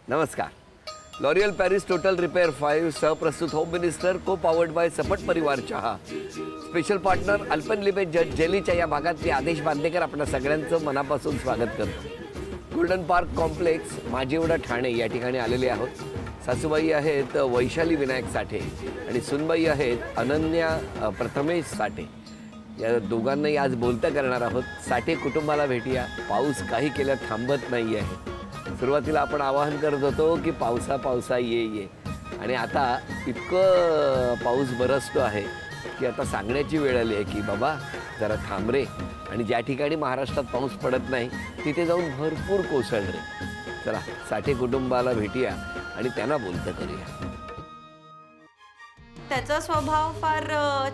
नमस्कार. L'Oréal Paris total repair 5 सहप्रस्तुत home minister co powered by Sapat परिवार चहा स्पेशल पार्टनर अल्पनलिबे जज जेलीच्या या भागात मी आदेश बांदेकर आपल्या सगळ्यांचं मनापासून स्वागत करतो. Golden park complex Majiwada Thane या ठिकाणी आलेले आहोत. सासूबाई आहेत वैशाली विनायक साठे आणि सुनबाई आहेत अनन्या प्रथमेश साठे. या दोघांनाही आज बोलतं करणार आहोत. साठे कुटुंबाला भेटूया. पाऊस काही केलं थांबत नाही आहे. सुरुवातीला आपण आवाहन करत होतो की पावसा पावसा ये आणि आता इतकं पाऊस बरसतो आहे की आता सांगण्याची वेळ आली आहे की बाबा जरा थांब रे. आणि ज्या ठिकाणी महाराष्ट्रात पाऊस पडत नाही तिथे जाऊन भरपूर कोसळ रे. चला साठे कुटुंबाला भेटूया आणि त्यांना बोलतं करूया. त्याचा स्वभाव फार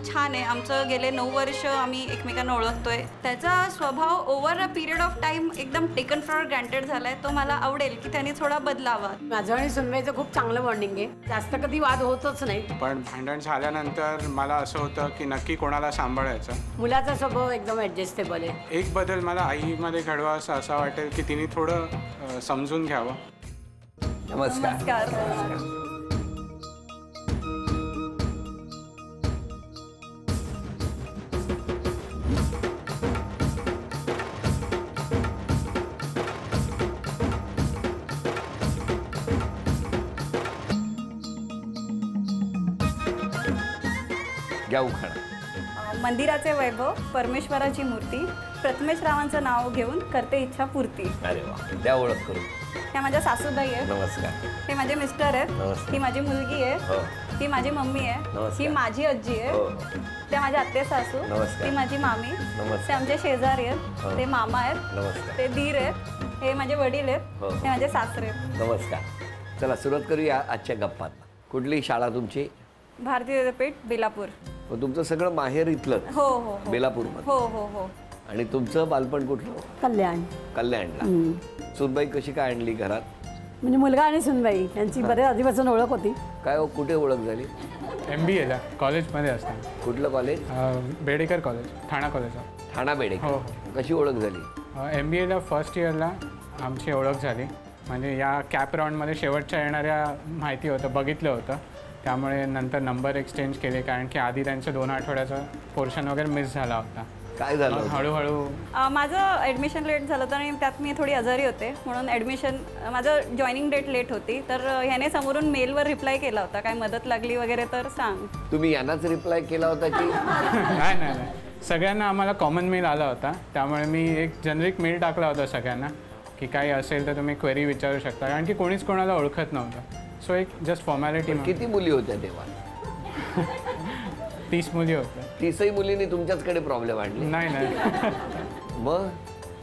छान आहे. आमचं गेले 9 वर्ष आम्ही एकमेकांना ओळखतोय. त्याचा स्वभाव over a period of time एकदम टेकन फॉर ग्रँटेड झालाय. तो मला आवडेल की त्याने थोडा बदलावा. माझं आणि सुनबाईचं खूप चांगलं बॉन्डिंग आहे. जास्त कधी वाद होतच नाही. पण भांडण झाल्यानंतर मला असं होतं की नक्की कोणाला सांभाळायचं. मुलाचा स्वभाव एकदम ॲडजस्टेबल आहे. एक बदल मला आईमध्ये घडवा असा वाटेल की तिने थोडं समजून घ्यावं. नमस्कार. घ्या उखाणा. मंदिराचे वैभव, परमेश्वराची मूर्ती, प्रथमेश रावांचं नाव घेऊन करते इच्छा पूर्ती. अरे वा. द्या ओळख करून. त्या माझ्या सासूबाई आहेत. नमस्कार. हे माझे मिस्टर आहेत. नमस्कार. ही माझी मुलगी आहे. ही माझी मम्मी आहे. नमस्कार. ही माझी आजी आहे. त्या माझ्या आत्ते सासू. नमस्कार. ती माझी मामी. नमस्कार. ते आमचे शेजारी आहेत. ते मामा आहेत. नमस्कार. ते दीर आहेत. हे माझे वडील आहेत. हे माझे सासरे आहेत. नमस्कार. चला सुरुवात करूया आजच्या गप्पात. कुठली शाळा तुमची? भारतीय विद्यापीठ बेलापूर. तुमचं सगळं माहेर इथलं? हो हो बेलापूरमध्ये. हो हो हो. आणि तुमचं बालपण कुठलं? कल्याण. कल्याणला. सुनबाई कशी काय आणली घरात? म्हणजे मुलगा आणि सुनबाई यांची बरेच आधीपासून ओळख होती. काय हो, कुठे ओळख झाली? MBAला कॉलेजमध्ये असतं. कुठलं कॉलेज? बेडेकर कॉलेज, ठाणा कॉलेज. ठाणा बेडेकर. हो. कशी ओळख झाली? MBAला फर्स्ट इयरला आमची ओळख झाली. म्हणजे या कॅप राऊंडमध्ये शेवटच्या येणाऱ्या माहिती होतं, बघितलं होतं. त्यामुळे नंतर नंबर एक्सचेंज केले कारण की आधी त्यांचं 2 आठवड्याचं पोर्शन वगैरे मिस झाला होता. काय झालं? हळूहळू माझं ॲडमिशन लेट झालं होतं आणि त्यात मी थोडी आजारी होते म्हणून ॲडमिशन माझं जॉईनिंग डेट लेट होती. तर ह्याने समोरून मेलवर रिप्लाय केला होता, काय मदत लागली वगैरे तर सांग. तुम्ही यांनाच रिप्लाय केला होता की? नाही, सगळ्यांना आम्हाला कॉमन मेल आला होता. त्यामुळे मी एक जेनरिक मेल टाकला होता सगळ्यांना की काही असेल तर तुम्ही क्वेरी विचारू शकता कारण की कोणीच कोणाला ओळखत नव्हतं. सो एक जस्ट फॉर्मॅलिटी. किती मुली होत्या तेव्हा? 30 मुली होत्या. 30ही मुलींनी तुमच्याचकडे प्रॉब्लेम आणले? नाही. मग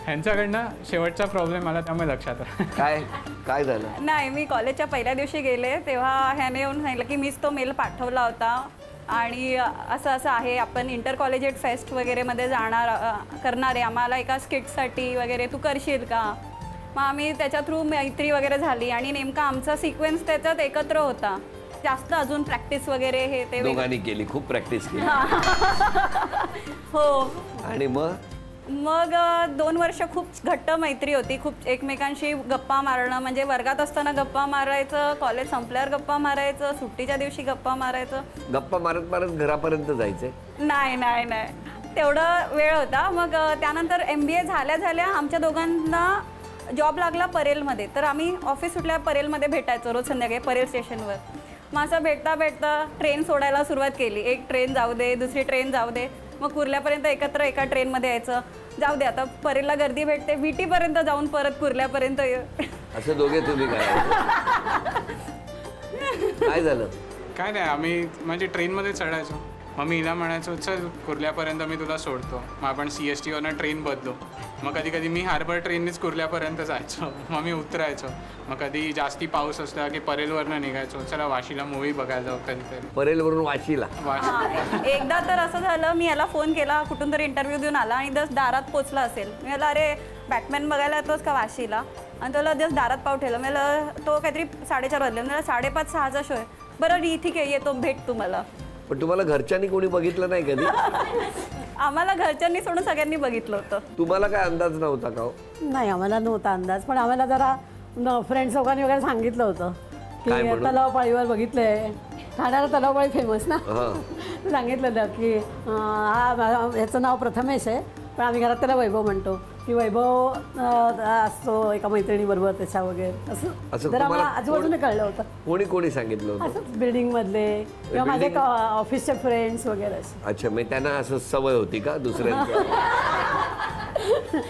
ह्यांच्याकडनं शेवटचा प्रॉब्लेम आला त्यामुळे लक्षात काय काय झालं? नाही, मी कॉलेजच्या पहिल्या दिवशी गेले तेव्हा ह्याने येऊन सांगितलं की मीच तो मेल पाठवला होता आणि असं असं आहे, आपण इंटर कॉलेजिएट फेस्ट वगैरेमध्ये करणार आहे, आम्हाला एका स्किटसाठी वगैरे तू करशील का? मग आम्ही त्याच्या थ्रू मैत्री वगैरे झाली आणि नेमका आमचा सिक्वेन्स त्याच्यात एकत्र होता. जास्त अजून प्रॅक्टिस वगैरे हे ते दोघांनी केली, खूप प्रॅक्टिस केली. हो. आणि मग 2 वर्ष खूप घट्ट मैत्री होती. खूप एकमेकांशी गप्पा मारणं, म्हणजे वर्गात असताना गप्पा मारायचं, कॉलेज संपल्यावर गप्पा मारायचं, सुट्टीच्या दिवशी गप्पा मारायचं. गप्पा मारत मारत घरापर्यंत जायचे? नाही, तेवढं वेळ होता. मग त्यानंतर MBA झाल्या आमच्या दोघांना जॉब लागला परेलमध्ये. तर आम्ही ऑफिस सुटल्या परेलमध्ये भेटायचो रोज संध्याकाळी परेल स्टेशनवर. मग असं भेटता ट्रेन सोडायला सुरुवात केली. एक ट्रेन जाऊ दे, दुसरी ट्रेन जाऊ दे, मग कुर्ल्यापर्यंत एकत्र एका ट्रेनमध्ये यायचं. जाऊ दे आता परेलला गर्दी भेटते, VT पर्यंत जाऊन परत कुर्ल्यापर्यंत असं दोघे तुम्ही काय झालं? काय नाही, आम्ही म्हणजे ट्रेनमध्ये चढायचो. मग मी हिला म्हणायचो चल कुर्ल्यापर्यंत मी तुला सोडतो. मग आपण CSTवरनं ट्रेन बदलो. मग कधी कधी मी हार्बर ट्रेननीच कुर्ल्यापर्यंत जायचो. मग मी उतरायचो. मग कधी जास्ती पाऊस असला की परेलवरनं निघायचो, चला वाशीला मूवी बघायला जाऊ कधीतरी. परेलवरून वाशीला? एकदा तर असं झालं, मी याला फोन केला, कुठून तरी इंटरव्ह्यू देऊन आला आणि जस्ट दारात पोचला असेल. मी म्हटलं अरे बॅटमॅन बघायला येतोस का वाशीला? आणि त्याला जस्ट दारात पाव ठेवलं. मला तो काहीतरी 4:30 वाजले. मला 5:30-6चा शो आहे. बरं ठीक आहे येतो, भेट तुम्हाला. पण तुम्हाला घरच्यांनी कोणी बघितलं नाही कधी? आम्हाला घरच्यांनी सोडून सगळ्यांनी बघितलं होतं. तुम्हाला काय अंदाज नव्हता का? नाही, आम्हाला नव्हता अंदाज, पण आम्हाला जरा फ्रेंड्स लोकांनी वगैरे सांगितलं होतं काय की म्हणून? तलावपाळीवर बघितलंय. ठाण्याला तलावपाळी फेमस ना. हां. सांगितलं होतं की ह्याचं नाव प्रथमेश आहे, पण आम्ही घरात त्याला वैभव म्हणतो, की वैभव असतो एका मैत्रिणीबरोबर त्याच्या वगैरे असं. असं जर आम्हाला तुम्हाला आजूबाजूने कळलं होतं. कोणी सांगितलं होतं? असंच बिल्डिंगमधले किंवा माझे Building? ऑफिसचे फ्रेंड्स वगैरे असं. अच्छा, मग त्यांना असं सवय होती का दुसऱ्यांची?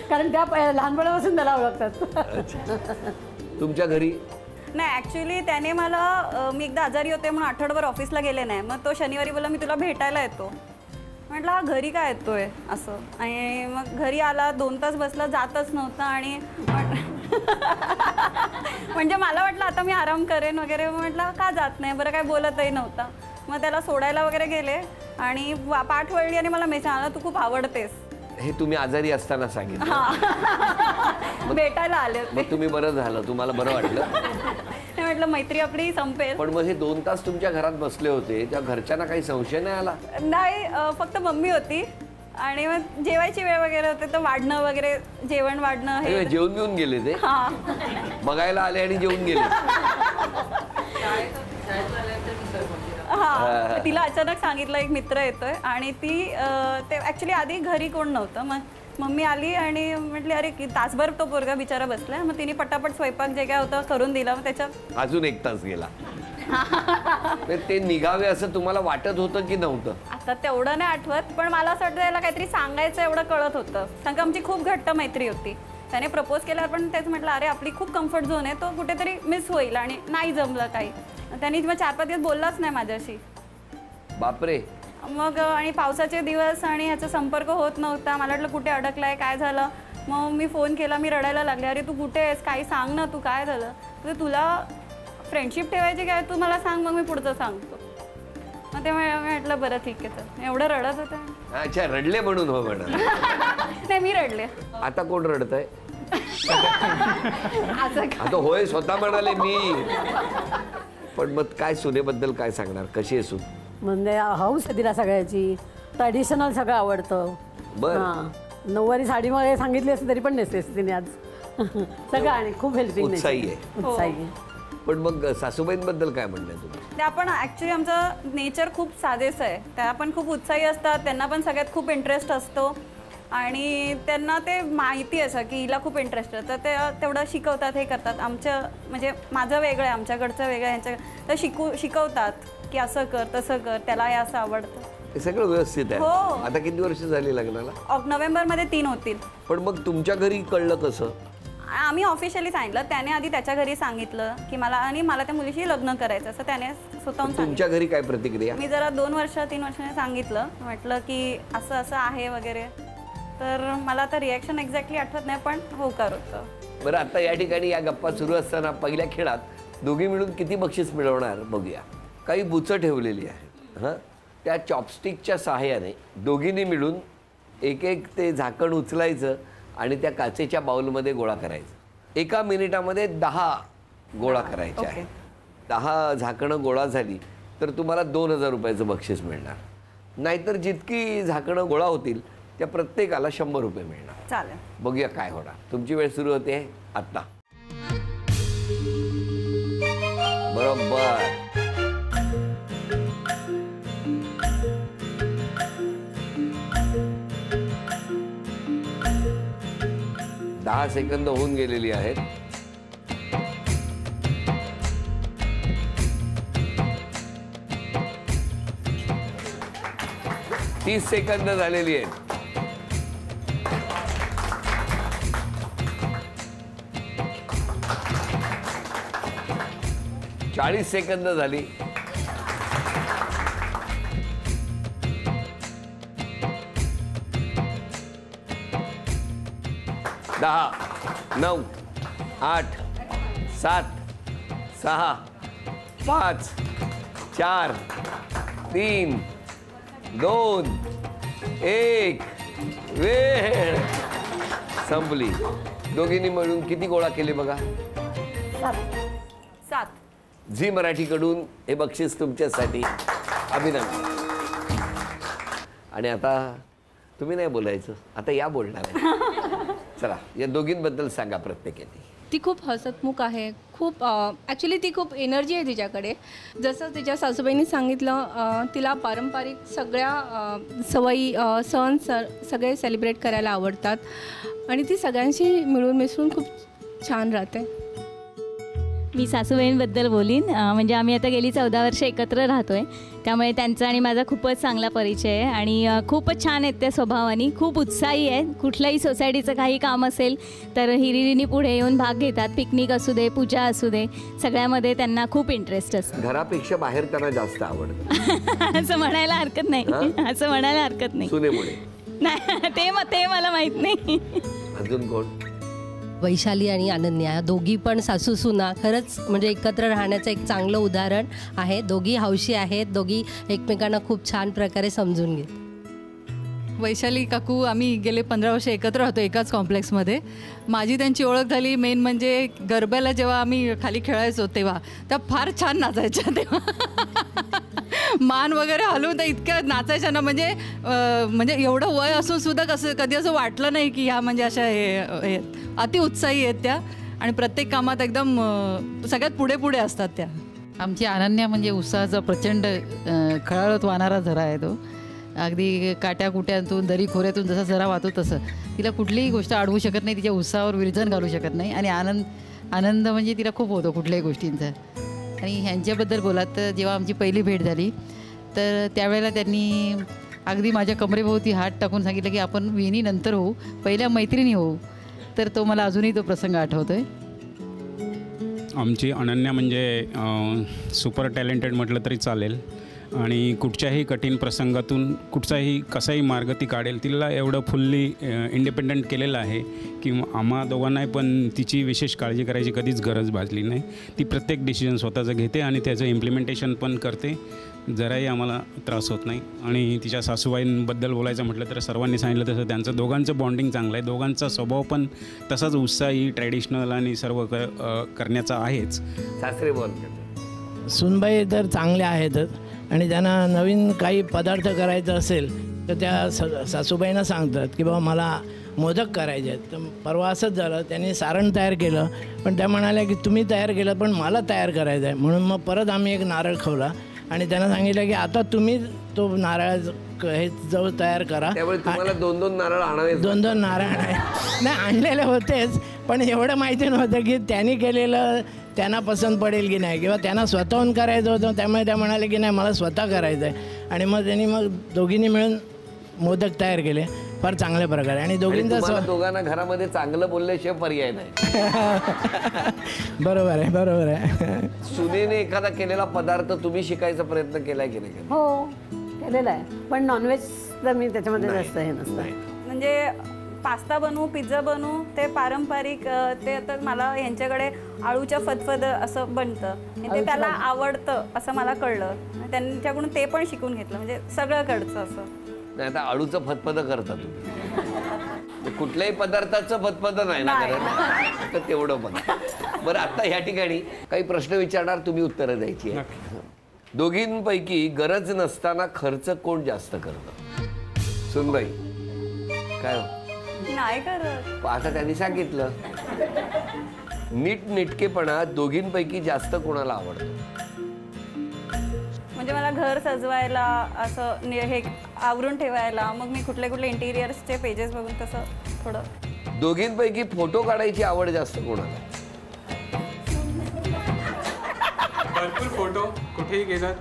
कारण त्या लहानपणापासून त्याला ओळखतात. अच्छा. तुमच्या घरी? नाही ॲक्च्युली त्याने मला मी एकदा आजारी होते म्हणून आठवडाभर ऑफिसला गेले नाही. मग तो शनिवारी बोलला मी तुला भेटायला येतो. म्हटलं हा घरी काय येतोय असं. आणि मग घरी आला 2 तास बसला, जातच नव्हता. आणि म्हणजे मला वाटलं आता मी आराम करेन वगैरे. म्हटलं का जात नाही बरं, काय बोलतही नव्हता. मग त्याला सोडायला वगैरे गेले आणि पाठ वळली आणि मला मेसेज आला तू खूप आवडतेस. हे तुम्ही आजारी असताना सांगितलं? भेटायला आले होते. मग तुम्ही बरं झालं, तुम्हाला बरं वाटलं? मी म्हटलं मैत्री आपली संपेल. पण मग हे 2 तास तुमच्या घरात बसले होते, त्या घरच्यांना काही संशय नाही आला? नाही फक्त मम्मी होती आणि मग जेवायची वेळ वगैरे होते तर वाढणं वगैरे, जेवण वाढणं अरे, हे. जेवून घेऊन गेले ते? हा. बघायला आले आणि जेवून गेले? हा तिला अचानक सांगितलं एक मित्र येतोय आणि ती ते ऍक्च्युली आधी घरी कोण नव्हतं. मग मम्मी आली आणि म्हटली अरे तासभर तो पोरगा बिचारा बसलाय. मग तिने पटापट स्वयंपाक जे काय होतं करून दिला. मग त्याच्यात अजून 1 तास गेला. ते निघावे असं तुम्हाला वाटत होतं की नव्हतं? आता तेवढं नाही आठवत, पण मला असं वाटतं त्याला काहीतरी सांगायचं एवढं कळत होतं. कारण का आमची खूप घट्ट मैत्री होती. त्याने प्रपोज केल्यावर पण तेच म्हटलं अरे आपली खूप कम्फर्ट झोन आहे, तो कुठेतरी मिस होईल आणि नाही जमलं काही. त्यांनी मग 4-5 दिवस बोललाच नाही माझ्याशी. बापरे. मग आणि पावसाचे दिवस आणि ह्याचा संपर्क होत नव्हता. मला वाटलं कुठे अडकलाय, काय झालं. मग मी फोन केला, मी रडायला लागले अरे तू कुठे आहेस, काही सांग ना, तू काय झालं. तर तुला फ्रेंडशिप ठेवायची काय, तू मला सांग मग मी पुढचं सांगतो. मग ते म्हटलं बरं ठीक आहे. तर एवढं रडत होतं. अच्छा, रडले म्हणून हो म्हणा. नाही मी रडले. आता कोण रडतंय? असं आता होय स्वतः म्हणाले मी. पण मग काय सुनेबद्दल काय सांगणार, कशी आहे सून? म्हणजे हाऊस आहे तिला सगळ्याची. ट्रॅडिशनल सगळं आवडतं. बरं. हां, नऊवारी साडी वगैरे सांगितली असते तरी पण नेसतेस तिने आज. सगळं आणि खूप हेल्पिंग. उत्साही आहे. उत्साही आहे. पण मग सासूबाईंबद्दल काय म्हणणं आहे तुम्ही? त्या पण ॲक्च्युली आमचं नेचर खूप साधेच आहे. त्या पण खूप उत्साही असतात. त्यांना पण सगळ्यात खूप इंटरेस्ट असतो आणि त्यांना ते माहिती असं की हिला खूप इंटरेस्ट आहे तर ते तेवढं शिकवतात, हे करतात. आमचं म्हणजे माझं वेगळं आहे, आमच्याकडचं वेगळं आहे, यांच्या तर शिकवतात की असं कर तसं कर, त्याला हे असं आवडतं. हे सगळं व्यवस्थित आहे. हो. आता किती वर्ष झाली लग्नाला? नोव्हेंबरमध्ये 3 होतील. पण मग तुमच्या घरी कळलं कसं? आम्ही ऑफिशियली सांगितलं. त्याने आधी त्याच्या घरी सांगितलं की मला त्या मुलीशी लग्न करायचं असं त्याने स्वतःहून सांगितलं. तुमच्या घरी काय प्रतिक्रिया? मी जरा 2 वर्ष 3 वर्षाने सांगितलं, म्हटलं की असं असं आहे वगैरे. तर मला आता रिॲक्शन एक्झॅक्टली आठवत नाही, पण होकार होतं. बरं, आता या ठिकाणी या गप्पा सुरू असताना पहिल्या खेळात दोघी मिळून किती बक्षीस मिळवणार बघूया. काही बुचं ठेवलेली आहेत. हां, त्या चॉपस्टिकच्या सहाय्याने दोघींनी मिळून एक ते झाकण उचलायचं आणि त्या काचेच्या बाउलमध्ये गोळा करायचं. 1 मिनिटामध्ये 10 गोळा करायचे आहे. 10 झाकणं गोळा झाली तर तुम्हाला 2000 रुपयाचं बक्षीस मिळणार. नाहीतर जितकी झाकणं गोळा होतील त्या प्रत्येकाला 100 रुपये मिळणार. चालेल. बघूया काय होणार. तुमची वेळ सुरू होते आत्ता. बरोबर. दहा सेकंद होऊन गेलेली आहेत. तीस सेकंद झालेली आहेत. 40 सेकंद झाली. 10, 9, 8, 7, 6, 5, 4, 3, 2, 1. वेळ संपली. दोघींनी मिळून किती गोळा केले बघा? 7. झी मराठीकडून हे बक्षीस तुमच्यासाठी. अभिनंदन. आणि आता तुम्ही नाही बोलायचं, आता या बोलणार आहे. चला, या दोघींबद्दल सांगा प्रत्येकाने. ती खूप हसतमुख आहे, खूप ॲक्च्युली ती खूप एनर्जी आहे तिच्याकडे. जसं तिच्या सासूबाईंनी सांगितलं, तिला पारंपरिक सगळ्या सवयी सण सगळे सेलिब्रेट करायला आवडतात आणि ती सगळ्यांशी मिळून मिसळून खूप छान राहते. मी सासूबाईंबद्दल बोलीन. म्हणजे आम्ही आता गेली 14 वर्ष एकत्र राहतो आहे, त्यामुळे त्यांचा आणि माझा खूपच चांगला परिचय आहे आणि खूपच छान आहेत त्या स्वभावाने, खूप उत्साही आहेत. कुठल्याही सोसायटीचं काही काम असेल तर हिरिरीने पुढे येऊन भाग घेतात. पिकनिक असू दे, पूजा असू दे, सगळ्यामध्ये त्यांना खूप इंटरेस्ट असतो. घरापेक्षा बाहेर त्यांना जास्त आवडतं असं म्हणायला हरकत नाही, असं म्हणायला हरकत नाही. सुनेमुळे नाही, ते मला माहीत नाही. अजून कोण? वैशाली आणि अनन्या दोघी पण सासू सुना खरंच म्हणजे एकत्र राहण्याचं एक चांगलं उदाहरण आहे. दोघी हौशी आहेत, दोघी एकमेकांना खूप छान प्रकारे समजून घेत. वैशाली काकू आम्ही गेले 15 वर्ष एकत्र राहतो एकाच कॉम्प्लेक्समध्ये. माझी त्यांची ओळख झाली मेन म्हणजे गरब्याला जेव्हा आम्ही खाली खेळायचो तेव्हा त्या फार छान नाचायच्या. तेव्हा मान वगैरे हलवून त्या इतक्या नाचायच्या ना, म्हणजे एवढं वय असून सुद्धा कसं कधी असं वाटलं नाही की ह्या म्हणजे अशा हे अति उत्साही आहेत त्या आणि प्रत्येक कामात एकदम सगळ्यात पुढे पुढे असतात त्या. आमची अनन्या म्हणजे उत्साहाचा प्रचंड खळाळत वाहणारा झरा आहे तो. अगदी काट्याकुट्यातून दरी खोऱ्यातून जसा झरा वाहतो तसं तिला कुठलीही गोष्ट अडवू शकत नाही, तिच्या उत्साहावर विरजन घालू शकत नाही. आणि आनंद म्हणजे तिला खूप होतो कुठल्याही गोष्टींचा. आणि ह्यांच्याबद्दल बोलात तर जेव्हा आमची पहिली भेट झाली तर त्यावेळेला त्यांनी अगदी माझ्या कमरेभोवती हात टाकून सांगितलं की आपण विणी नंतर होऊ, पहिल्या मैत्रिणी होऊ. तर तो मला अजूनही तो प्रसंग आठवतो आहे. आमची अनन्या म्हणजे सुपर टॅलेंटेड म्हटलं तरी चालेल आणि कुठच्याही कठीण प्रसंगातून कुठचाही कसाही मार्ग ती काढेल. तिला एवढं फुल्ली इंडिपेंडंट केलेलं आहे की आम्हा दोघांनाही पण तिची विशेष काळजी करायची कधीच गरज भासली नाही. ती प्रत्येक डिसिजन स्वतःचं घेते आणि त्याचं इम्प्लिमेंटेशन पण करते. जराही आम्हाला त्रास होत नाही. आणि तिच्या सासूबाईंबद्दल बोलायचं म्हटलं तर सर्वांनी सांगितलं तसं त्यांचं दोघांचं बॉन्डिंग चांगलं आहे. दोघांचा स्वभाव पण तसाच उत्साही ट्रॅडिशनल आणि सर्व करण्याचा आहेच. सासरे बोल. सुनबाई तर चांगल्या आहेतच आणि त्यांना नवीन काही पदार्थ करायचं असेल तर त्या सासूबाईंना सांगतात की बाबा मला मोदक करायचे आहेत. तर परवा असंच झालं, त्यांनी सारण तयार केलं पण त्या म्हणाल्या की तुम्ही तयार केलं पण मला तयार करायचं आहे. म्हणून मग परत आम्ही एक नारळ खवला आणि त्यांना सांगितलं की आता तुम्ही तो नारळ हे जवळ तयार करा. त्यामुळे तुम्हाला 2-2 नारळ आणावे. 2-2 नारळ नाही आणलेले होतेच, पण एवढं माहिती नव्हतं की त्यांनी केलेलं त्यांना पसंत पडेल की नाही किंवा त्यांना स्वतःहून करायचं होतं. त्यामुळे त्या म्हणाले की नाही मला स्वतः करायचं आहे. आणि मग त्यांनी दोघींनी मिळून मोदक तयार केले फार चांगल्या प्रकारे. आणि दोघांना घरामध्ये चांगलं बोलल्याशिवाय पर्याय नाही. बरोबर आहे, बरोबर आहे. सुनेने एखादा केलेला पदार्थ तुम्ही शिकायचा प्रयत्न केलाय की नाही? हो केलेला आहे, पण नॉनव्हेज तर मी त्याच्यामध्ये जास्त हे नसतं. म्हणजे पास्ता बनवू, पिझ्झा बनवू, ते पारंपरिक ते आता मला यांच्याकडे आळूच्या फदफद असं बनतं ते त्याला आवडतं असं मला कळलं. त्यांच्याकडून ते पण शिकून घेतलं, म्हणजे सगळं कडचं असं नाही. आता आळूचं फतफद करता तुम्ही, कुठल्याही पदार्थाचं फतफद नाही ना करत, तर तेवढं पण. बरं, आता ह्या ठिकाणी काही प्रश्न विचारणार, तुम्ही उत्तरं द्यायची आहे. दोघींपैकी गरज नसताना खर्च कोण जास्त करतं? सुनबाई काय नाही करत. आता त्यांनी सांगितलं. नीटनेटकेपणा दोघींपैकी जास्त कोणाला आवडतं? म्हणजे मला घर सजवायला असं हे आवरून ठेवायला, मग मी कुठले कुठले इंटिरियर्सचे पेजेस बघून तसं थोडं. दोघींपैकी फोटो काढायची आवड जास्त कोणाला? भरपूर फोटो, कुठेही गेलात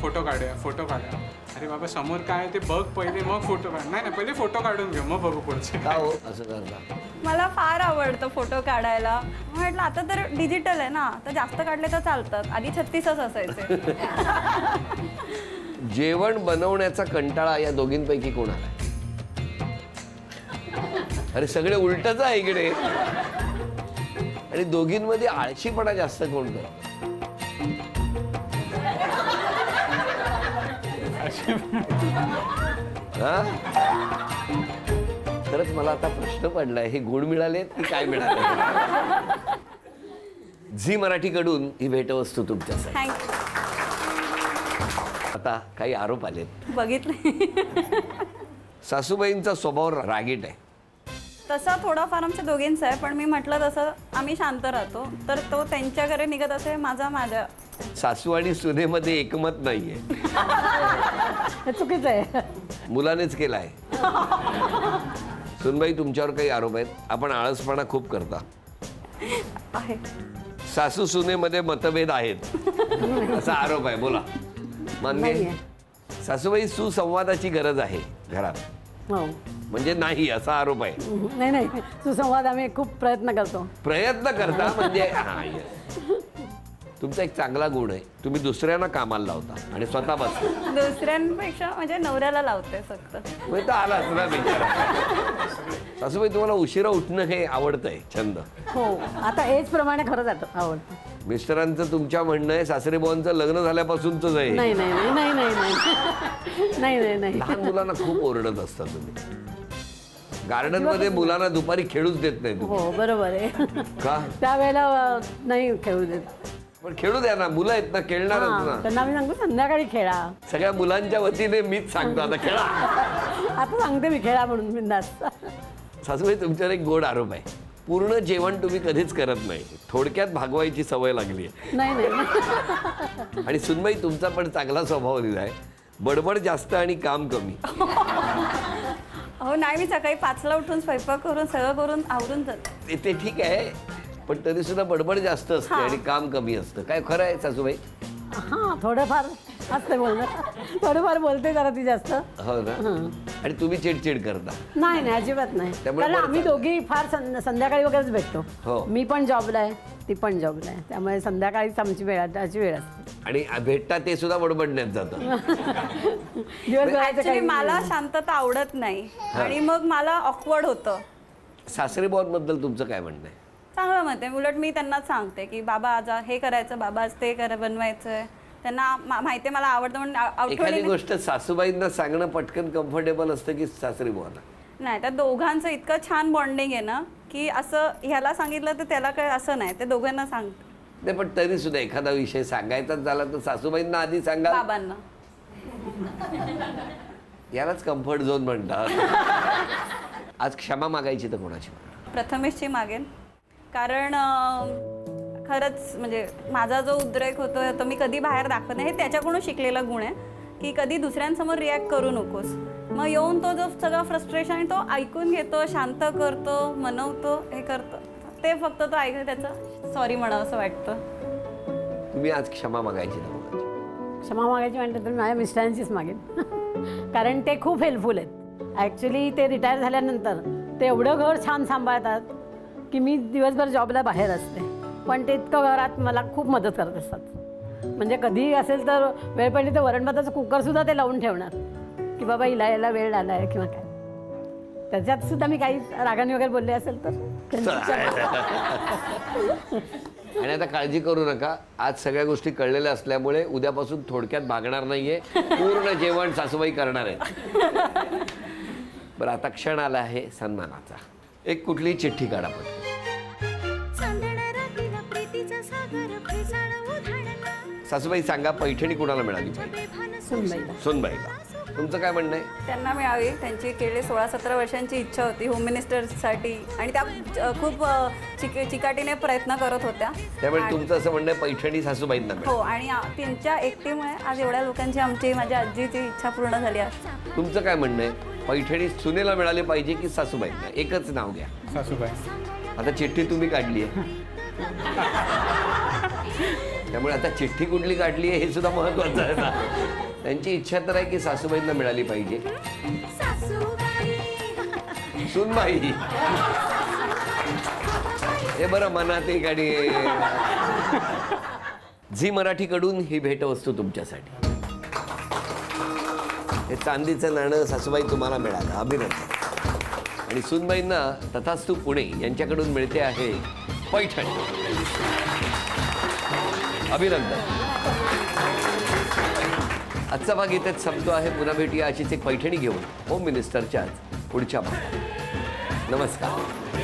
फोटो काढा. अरे बाबा समोर काय ते बघ पहिले, मग फोटो काढ. नाही पहिले फोटो काढून घेऊ मग बघू पुढचे. का हो असं करता? मला फार आवडतं फोटो काढायला. म्हटलं आता तर डिजिटल आहे ना, तर जास्त काढले तर चालतात. आधी 36च असायचे. जेवण बनवण्याचा कंटाळा या दोघींपैकी कोणाला? अरे सगळे उलटच आहे इकडे. आणि दोघींमध्ये आळशीपणा जास्त कोण करत? खरंच मला आता प्रश्न पडलाय, हे गुण मिळाले की काय मिळाले? झी मराठीकडून ही भेटवस्तू तुमच्यासाठी. थँक्यू. आता काही आरोप आलेत. बघितले. सासूबाईंचा स्वभाव रागीट आहे. तसा थोडाफार आमच्या दोघींचा आहे, पण मी म्हटलं तसं आम्ही शांत राहतो, तर तो त्यांच्याकडे निघत असे, माझ्या सासू आणि सुनेमध्ये एकमत नाहीये. हे चुकीचं आहे. मुलानेच केलाय. सुनबाई, तुमच्यावर काही आरोप आहेत. आपण आळसपणा खूप करता. आहे. सासू सुनेमध्ये मतभेद आहेत असा आरोप आहे. बोला. मान्य नाहीये. सासूबाई, सुसंवादाची गरज आहे घरात, हो. म्हणजे नाही असा आरोप आहे. नाही सुसंवाद आम्ही खूप प्रयत्न करतो. प्रयत्न करता म्हणजे हा, yes. तुमचा एक चांगला गुण आहे, तुम्ही दुसऱ्यांना कामाला लावता आणि स्वतः बसता. दुसऱ्यांपेक्षा म्हणजे नवऱ्याला लावते फक्त. म्हणजे तर आलाच ना बिचारा. सासूबाई, तुम्हाला उशिरा उठणं हे आवडतंय छंद? हो, आता एज प्रमाणे खरंच आवडतं. मिस्टरांचं तुमच्या म्हणणं आहे सासरे भावांचं लग्न झाल्यापासूनच आहे. नाही नाही नाही नाही नाही नाही नाही नाही. लहान मुलांना खूप ओरडत असता तुम्ही. गार्डन मध्ये मुलांना दुपारी खेळूच देत नाही तुम्ही. हो, बरोबर आहे. का? त्यावेळेला नाही खेळू देत. पण खेळू द्या ना, मुलं आहेत ना, खेळणारच हां, ना. त्यांना मी सांगतो संध्याकाळी खेळा. सगळ्या मुलांच्या वतीने मीच सांगतो आता खेळा. आता सांगते मी खेळा म्हणून बिनधास्त. सासूबाई, तुमच्यावर एक गोड आरोप आहे, पूर्ण जेवण तुम्ही कधीच करत नाही, थोडक्यात भागवायची सवय लागली आहे. नाही नाही. आणि सुनबाई, तुमचा पण चांगला स्वभाव दिलाय, बडबड जास्त आणि काम कमी. हो नाही, मी सकाळी 5ला उठून स्वयंपाक करून सगळं करून आवरून जाते. ते ठीक आहे, पण तरी सुद्धा बडबड जास्त असते आणि काम कमी असतं. काय खरं आहे सासूबाई? हां, थोडंफार असते बोलणं, थोडंफार बोलते जरा ती जास्त. हो ना. आणि तुम्ही चिडचिड करता? नाही नाही, अजिबात नाही. त्यामुळे कारण आम्ही दोघी फार संध्याकाळी वगैरेच भेटतो. हो. मी पण जॉबला आहे, ती पण जॉबला आहे, त्यामुळे संध्याकाळीच आमची वेळ असते. आणि भेटता ते सुद्धा बडबडण्यात जातं. दिवसभराचं ऍक्च्युली काही मला शांतता आवडत नाही आणि मग मला ऑकवर्ड होतं. सासरे भावांबद्दल तुमचं काय म्हणणं आहे? चांगलं मत आहे. उलट मी त्यांना सांगते की बाबा आज हे करायचं, बाबा आज ते बनवायचंय. त्यांना माहिती मला आवडतं म्हणून एखादी गोष्ट सासूबाईंना सांगणं पटकन कम्फर्टेबल असतं की सासरी भावांना? नाही, त्या दोघांचं इतकं छान बॉन्डिंग आहे ना की असं ह्याला सांगितलं तर त्याला काय असं नाही, ते दोघांना सांगते. नाही, पण तरी सुद्धा एखादा विषय सांगायचाच झाला तर सासूबाईंना आधी सांगा. बाबांना. यालाच कम्फर्ट झोन म्हणतात. आज क्षमा मागायची तर कोणाची? प्रथमेशची मागेन, कारण खरंच म्हणजे माझा जो उद्रेक होतो तो मी कधी बाहेर दाखवत नाही. हे त्याच्याकडून शिकलेला गुण आहे की कधी दुसऱ्यांसमोर रिॲक्ट करू नकोस. मग येऊन तो जो सगळा फ्रस्ट्रेशन तो ऐकून घेतो, शांत करतो, मनवतो, हे करतो. ते फक्त तो ऐकतो, त्याचं सॉरी म्हणावं असं वाटतं. तुम्ही आज क्षमा मागायची ना? क्षमा मागायची म्हणते तर माझ्या मिस्टरांचीच मागेन. कारण ते खूप हेल्पफुल आहेत. ॲक्च्युली ते रिटायर झाल्यानंतर ते एवढं घर छान सांभाळतात की मी दिवसभर जॉबला बाहेर असते, पण ते इतकं घरात मला खूप मदत करत असतात. म्हणजे कधी असेल तर वेळ पडली तर वरणभाताचं कुकरसुद्धा ते लावून ठेवणार की बाबा हिला यायला वेळ आला आहे किंवा काय. त्याच्यात सुद्धा मी काही रागाने वगैरे बोलले असेल तर आणि आता काळजी करू नका, आज सगळ्या गोष्टी कळलेल्या असल्यामुळे उद्यापासून थोडक्यात भागणार नाहीये, पूर्ण जेवण सासूबाई करणार आहेत. बरं, आता क्षण आला आहे सन्मानाचा. एक कुठली चिठ्ठी काढा पण. सासूबाई सांगा, पैठणी कुणाला मिळाली पाहिजे? सुनबाईला. तुमचं काय म्हणणं आहे? त्यांना मिळावी. त्यांची गेली 16-17 वर्षांची इच्छा होती होम मिनिस्टरसाठी आणि त्या खूप चिकाटीने प्रयत्न करत होत्या. त्यामुळे तुमचं असं म्हणणं आहे पैठणी सासूबाईंना मिळाली? हो, आणि त्यांच्या एकटीमुळे आज एवढ्या लोकांची माझ्या आजीची इच्छा पूर्ण झाली आहे. तुमचं काय म्हणणं आहे? पैठणी सुनेला मिळाली पाहिजे की सासूबाईंना? एकच नाव घ्या. सासूबाई. आता चिठ्ठी तुम्ही काढली आहे, त्यामुळे आता चिठ्ठी कुठली काढली आहे हे सुद्धा महत्वाचं आहे ना. त्यांची इच्छा तर आहे की सासूबाईंना मिळाली पाहिजे. सुनबाई हे बरं मनात एक. आणि झी मराठीकडून ही भेटवस्तू तुमच्यासाठी. हे चांदीचं नाणं सासूबाई तुम्हाला मिळालं, अभिनंदन. आणि सुनबाईंना तथास्तु पुणे यांच्याकडून मिळते आहे पैठणी. अभिनंदन. आजचा भाग इथेच संपतो आहे. पुन्हा भेटूया अशीच एक पैठणी घेऊन होम मिनिस्टरच्या पुढच्या भागात. नमस्कार.